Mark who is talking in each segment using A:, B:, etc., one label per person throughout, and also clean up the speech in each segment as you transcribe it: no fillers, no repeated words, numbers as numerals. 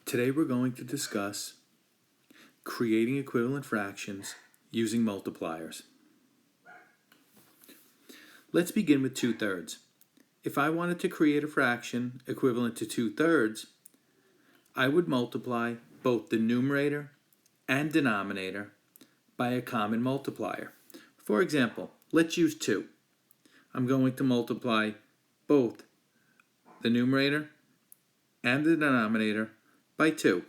A: Today we're going to discuss creating equivalent fractions using multipliers. Let's begin with 2/3. If I wanted to create a fraction equivalent to 2/3, I would multiply both the numerator and denominator by a common multiplier. For example, let's use 2. I'm going to multiply both the numerator and the denominator by 2.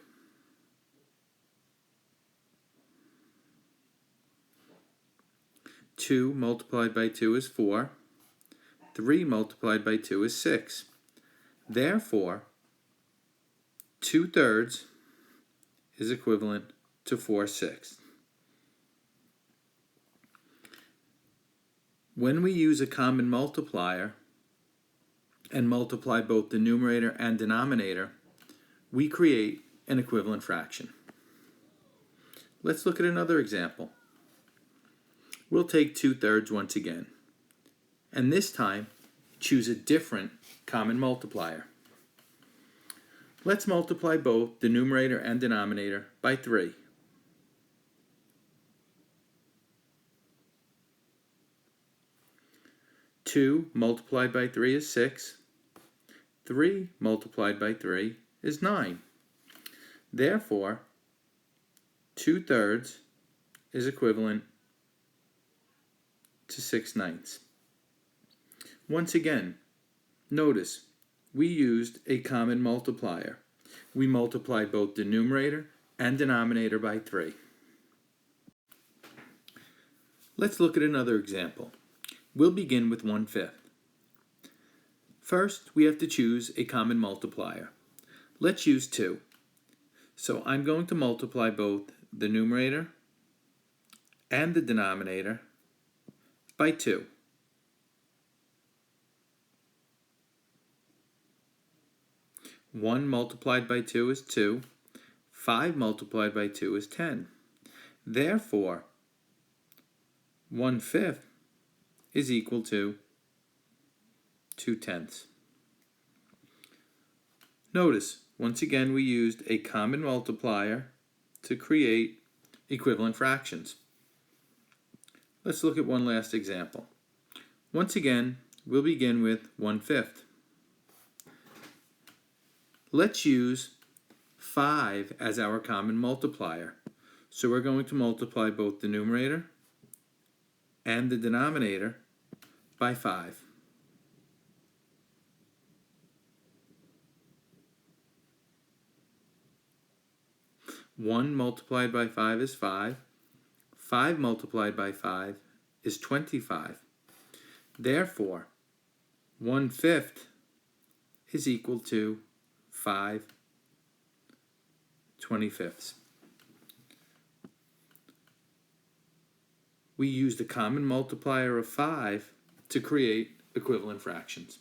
A: Two multiplied by 2 is 4. 3 multiplied by 2 is 6. Therefore, 2/3 is equivalent to 4/6. When we use a common multiplier and multiply both the numerator and denominator, we create an equivalent fraction. Let's look at another example. We'll take 2/3 once again, and this time choose a different common multiplier. Let's multiply both the numerator and denominator by 3. Two multiplied by 3 is 6. 3 multiplied by 3 is 9. Therefore, 2/3 is equivalent to 6/9. Once again, notice we used a common multiplier. We multiplied both the numerator and denominator by 3. Let's look at another example. We'll begin with 1/5. First, we have to choose a common multiplier. Let's use 2. So I'm going to multiply both the numerator and the denominator by 2. One multiplied by 2 is 2. 5 multiplied by 2 is 10. Therefore, 1/5 is equal to 2/10. Notice, once again, we used a common multiplier to create equivalent fractions. Let's look at one last example. Once again, we'll begin with 1/5. Let's use 5 as our common multiplier. So we're going to multiply both the numerator and the denominator by 5. One multiplied by 5 is 5. 5 multiplied by 5 is 25. Therefore, 1/5 is equal to 5/25. We used a common multiplier of 5 to create equivalent fractions.